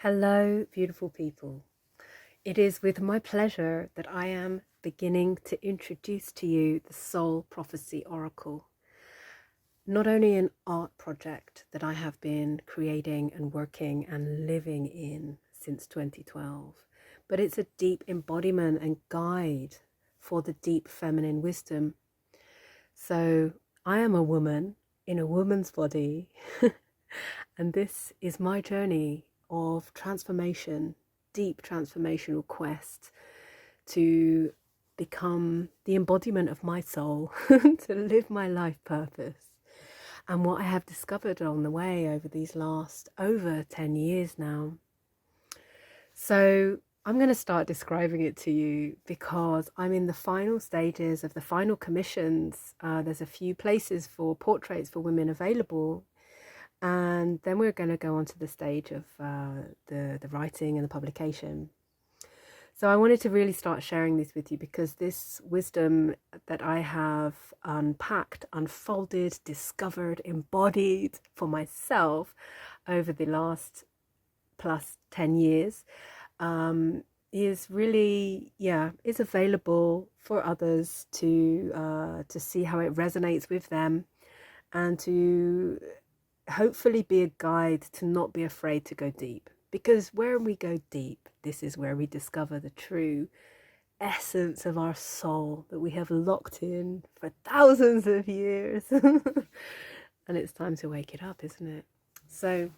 Hello, beautiful people. It is with my pleasure that I am beginning to introduce to you the Soul Prophecy Oracle. Not only an art project that I have been creating and working and living in since 2012, but it's a deep embodiment and guide for the deep feminine wisdom. So I am a woman in a woman's body, and this is my journey of transformation, deep transformational quest to become the embodiment of my soul, to live my life purpose. And what I have discovered on the way over these last over 10 years now. So I'm going to start describing it to you because I'm in the final stages of the final commissions. There's a few places for portraits for women available. And then we're going to go on to the stage of the writing and the publication. So I wanted to really start sharing this with you because this wisdom that I have unpacked, unfolded, discovered, embodied for myself over the last plus 10 years is really, is available for others to see how it resonates with them and to hopefully be a guide to not be afraid to go deep. Because where we go deep, this is where we discover the true essence of our soul that we have locked in for thousands of years. And it's time to wake it up, isn't it? So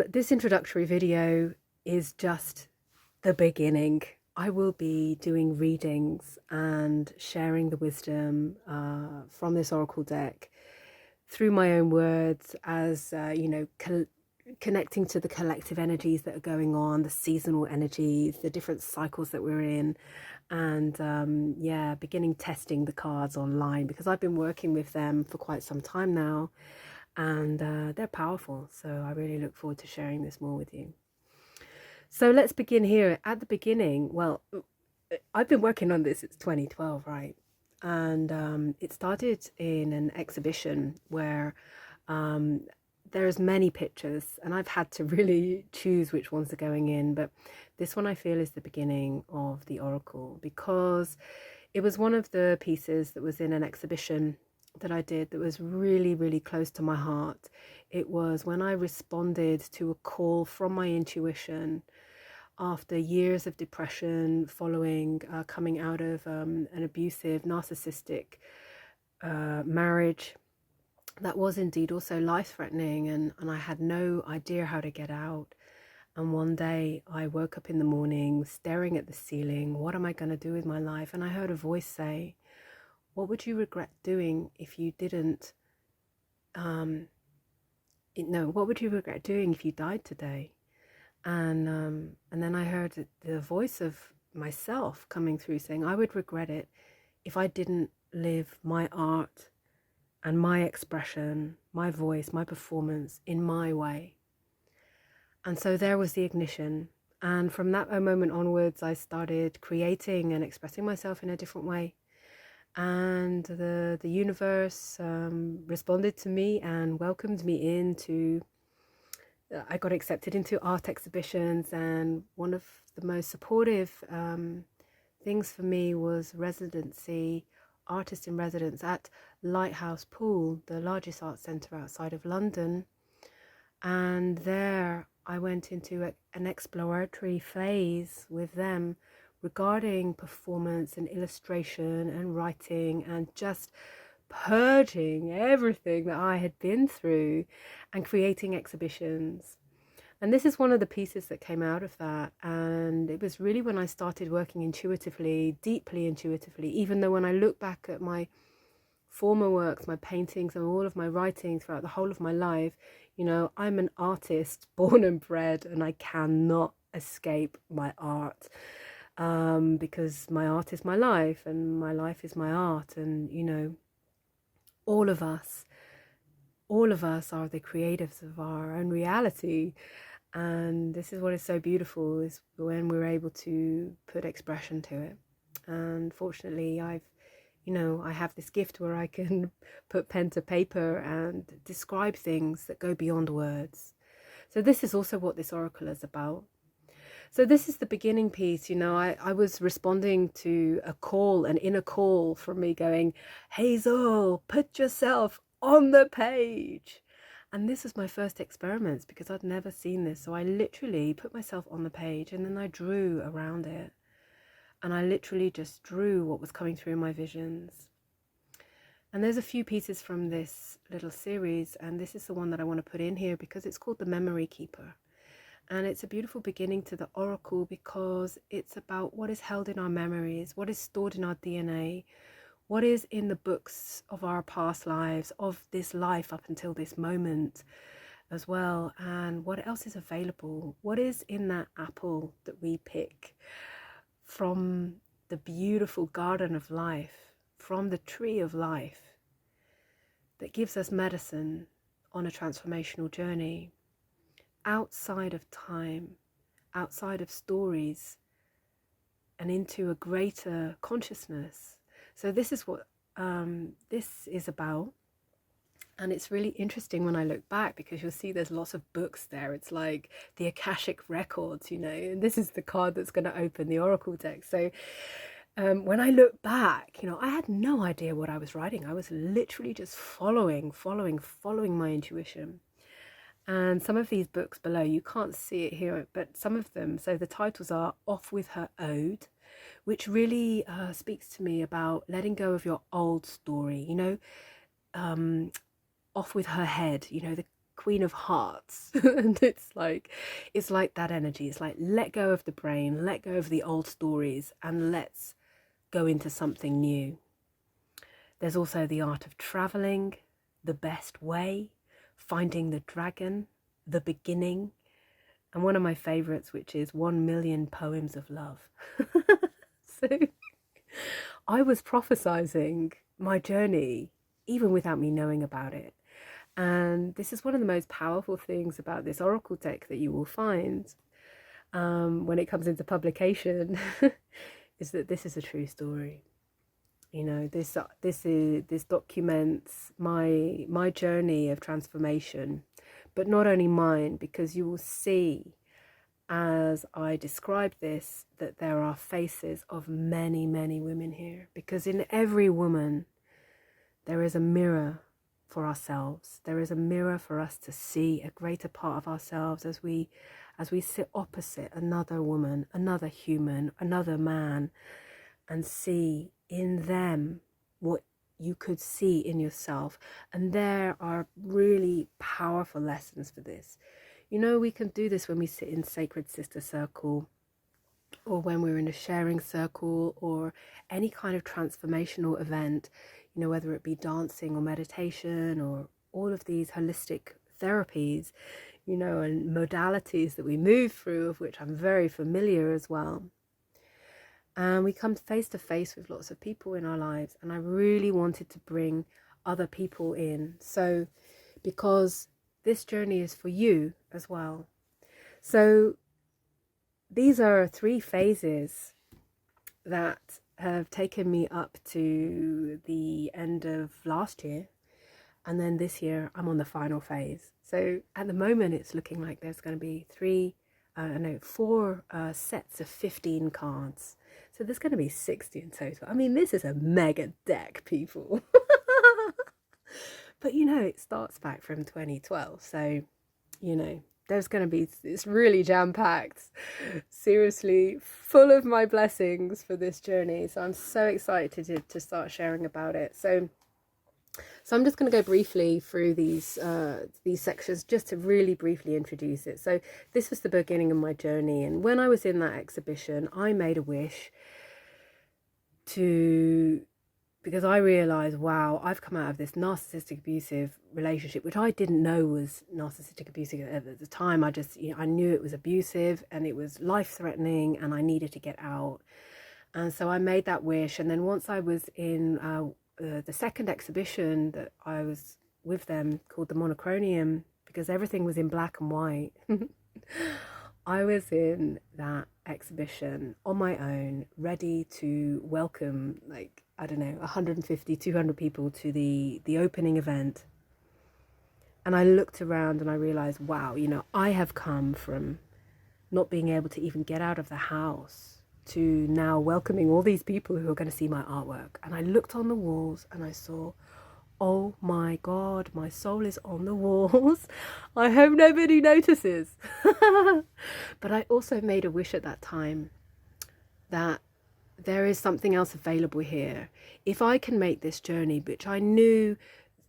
this introductory video is just the beginning. I will be doing readings and sharing the wisdom from this oracle deck through my own words as, connecting to the collective energies that are going on, the seasonal energies, the different cycles that we're in, and beginning testing the cards online because I've been working with them for quite some time now, and they're powerful. So I really look forward to sharing this more with you. So let's begin here at the beginning. Well, I've been working on this since 2012, right? And it started in an exhibition where there's many pictures, and I've had to really choose which ones are going in, but this one I feel is the beginning of the oracle because it was one of the pieces that was in an exhibition that I did that was really, really close to my heart. It was when I responded to a call from my intuition after years of depression following coming out of an abusive, narcissistic marriage that was indeed also life-threatening, and I had no idea how to get out. And one day I woke up in the morning staring at the ceiling. What am I going to do with my life? And I heard a voice say, what would you regret doing if you didn't what would you regret doing if you died today? And then I heard the voice of myself coming through saying, I would regret it if I didn't live my art and my expression, my voice, my performance in my way. And so there was the ignition. And from that moment onwards, I started creating and expressing myself in a different way. And the universe responded to me and welcomed me into I got accepted into art exhibitions, and one of the most supportive things for me was residency, artist in residence at Lighthouse Pool, the largest art centre outside of London. And there I went into an exploratory phase with them regarding performance and illustration and writing and just purging everything that I had been through and creating exhibitions. And this is one of the pieces that came out of that. And it was really when I started working intuitively, deeply intuitively, even though when I look back at my former works, my paintings and all of my writing throughout the whole of my life, I'm an artist born and bred, and I cannot escape my art. Because my art is my life and my life is my art. And all of us are the creatives of our own reality. And this is what is so beautiful, is when we're able to put expression to it. And fortunately, I have this gift where I can put pen to paper and describe things that go beyond words. So this is also what this oracle is about. So this is the beginning piece. I was responding to a call, an inner call from me going, Hazel, put yourself on the page. And this was my first experiments because I'd never seen this. So I literally put myself on the page and then I drew around it. And I literally just drew what was coming through my visions. And there's a few pieces from this little series, and this is the one that I want to put in here because it's called The Memory Keeper. And it's a beautiful beginning to the oracle because it's about what is held in our memories, what is stored in our DNA, what is in the books of our past lives, of this life up until this moment as well, and what else is available, what is in that apple that we pick from the beautiful garden of life, from the tree of life that gives us medicine on a transformational journey, outside of time, outside of stories, and into a greater consciousness. So this is what this is about. And it's really interesting when I look back because you'll see there's lots of books there. It's like the Akashic Records, and this is the card that's going to open the Oracle deck. So when I look back, I had no idea what I was writing. I was literally just following my intuition. And some of these books below, you can't see it here, but some of them, so the titles are Off With Her Ode, which really speaks to me about letting go of your old story, Off With Her Head, the Queen of Hearts. And it's like that energy. It's like, let go of the brain, let go of the old stories, and let's go into something new. There's also The Art of Traveling, The Best Way, Finding the Dragon, The Beginning, and one of my favorites, which is 1,000,000 Poems of Love. So I was prophesizing my journey even without me knowing about it. And this is one of the most powerful things about this oracle deck that you will find when it comes into publication is that this is a true story. This documents my journey of transformation, but not only mine, because you will see as I describe this that there are faces of many, many women here, because in every woman there is a mirror for ourselves. There is a mirror for us to see a greater part of ourselves as we sit opposite another woman, another human, another man, and see in them what you could see in yourself. And there are really powerful lessons for this. We can do this when we sit in Sacred Sister Circle, or when we're in a sharing circle, or any kind of transformational event, whether it be dancing or meditation or all of these holistic therapies, and modalities that we move through, of which I'm very familiar as well. And we come face to face with lots of people in our lives. And I really wanted to bring other people in. So, because this journey is for you as well. So these are 3 phases that have taken me up to the end of last year. And then this year, I'm on the final phase. So at the moment, it's looking like there's going to be 4 sets of 15 cards. So there's going to be 60 in total. I mean, this is a mega deck, people. But, it starts back from 2012. So, there's going to be, it's really jam-packed. Seriously, full of my blessings for this journey. So I'm so excited to start sharing about it. So I'm just going to go briefly through these sections just to really briefly introduce it. So this was the beginning of my journey. And when I was in that exhibition, I made a wish because I realized, wow, I've come out of this narcissistic abusive relationship, which I didn't know was narcissistic abusive at the time. I knew it was abusive and it was life-threatening and I needed to get out. And so I made that wish. And then once I was in the second exhibition that I was with them, called the Monochronium, because everything was in black and white, I was in that exhibition on my own, ready to welcome, 150, 200 people to the opening event. And I looked around and I realized, wow, you know, I have come from not being able to even get out of the house to now welcoming all these people who are going to see my artwork. And I looked on the walls and I saw, oh my God, my soul is on the walls. I hope nobody notices. But I also made a wish at that time that there is something else available here. If I can make this journey, which I knew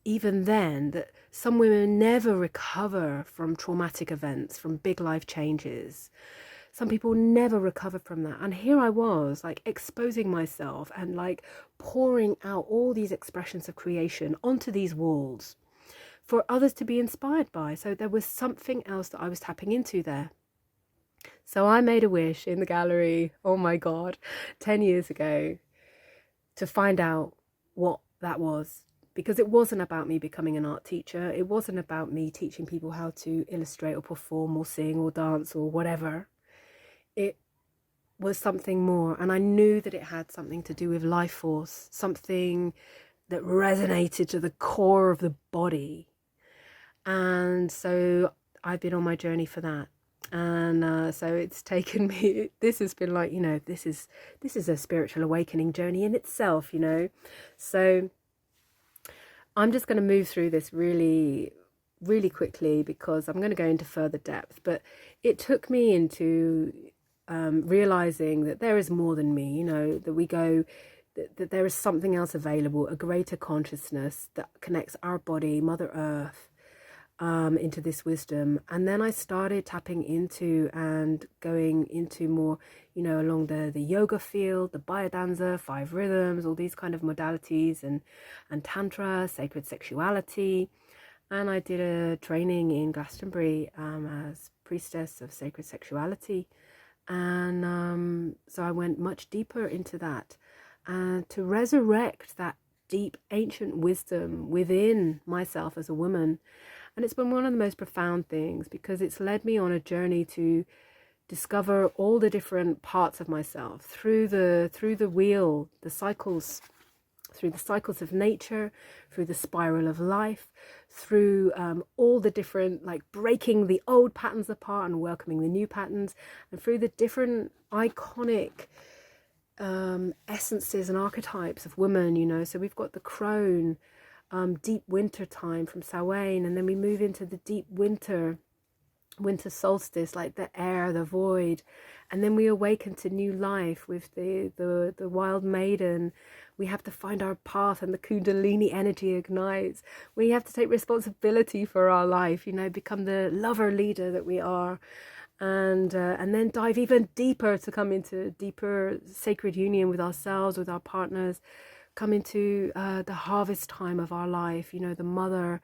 even then that some women never recover from traumatic events, from big life changes. Some people never recover from that. And here I was, like, exposing myself and like pouring out all these expressions of creation onto these walls for others to be inspired by. So there was something else that I was tapping into there. So I made a wish in the gallery, oh my God, 10 years ago, to find out what that was. Because it wasn't about me becoming an art teacher. It wasn't about me teaching people how to illustrate or perform or sing or dance or whatever. It was something more. And I knew that it had something to do with life force, something that resonated to the core of the body. And so I've been on my journey for that. And so it's taken me, this has been like, you know, this is a spiritual awakening journey in itself, you know. So I'm just going to move through this really, really quickly because I'm going to go into further depth. But it took me into realizing that there is more than me, you know, that there is something else available, a greater consciousness that connects our body, Mother Earth, into this wisdom. And then I started tapping into and going into more, you know, along the yoga field, the biodanza, 5 rhythms, all these kind of modalities, and tantra, sacred sexuality. And I did a training in Glastonbury as priestess of sacred sexuality. And so I went much deeper into that, and to resurrect that deep ancient wisdom within myself as a woman. And it's been one of the most profound things because it's led me on a journey to discover all the different parts of myself through the wheel, the cycles, through the cycles of nature, through the spiral of life, through all the different, like, breaking the old patterns apart and welcoming the new patterns, and through the different iconic essences and archetypes of women, you know. So we've got the crone, deep winter time from Samhain, and then we move into the deep winter solstice, like the air, the void, and then we awaken to new life with the wild maiden. We have to find our path, and the kundalini energy ignites. We have to take responsibility for our life, you know, become the lover leader that we are, and then dive even deeper to come into deeper sacred union with ourselves, with our partners, come into the harvest time of our life, you know, the mother,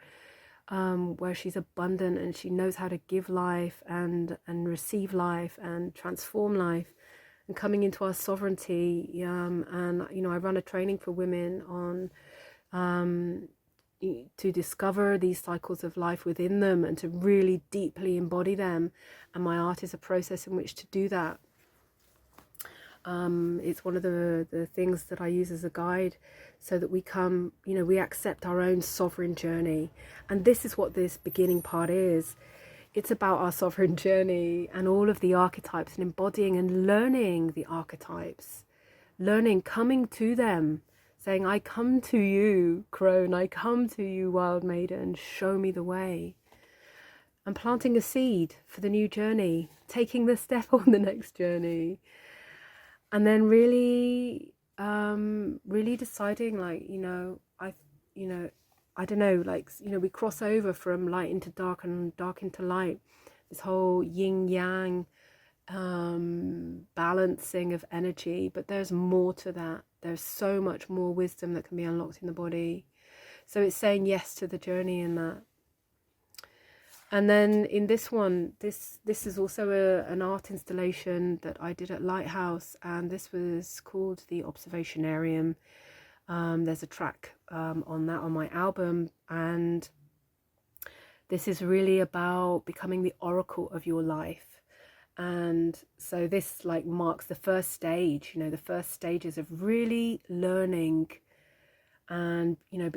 where she's abundant and she knows how to give life and receive life and transform life, and coming into our sovereignty. And you know, I run a training for women on to discover these cycles of life within them and to really deeply embody them, and my art is a process in which to do that. It's one of the things that I use as a guide, so that we come, you know, we accept our own sovereign journey. And this is what this beginning part is. It's about our sovereign journey and all of the archetypes, and embodying and learning the archetypes, coming to them, saying, I come to you, crone, I come to you, wild maiden, show me the way. And planting a seed for the new journey, taking the step on the next journey. And then really deciding, like, you know, I don't know, like, you know, we cross over from light into dark and dark into light. This whole yin yang balancing of energy, but there's more to that. There's so much more wisdom that can be unlocked in the body. So it's saying yes to the journey in that. And then in this one, this is also an art installation that I did at Lighthouse, and this was called the Observationarium. There's a track on that on my album, and this is really about becoming the oracle of your life. And so this, like, marks the first stage, you know, the first stages of really learning, and, you know,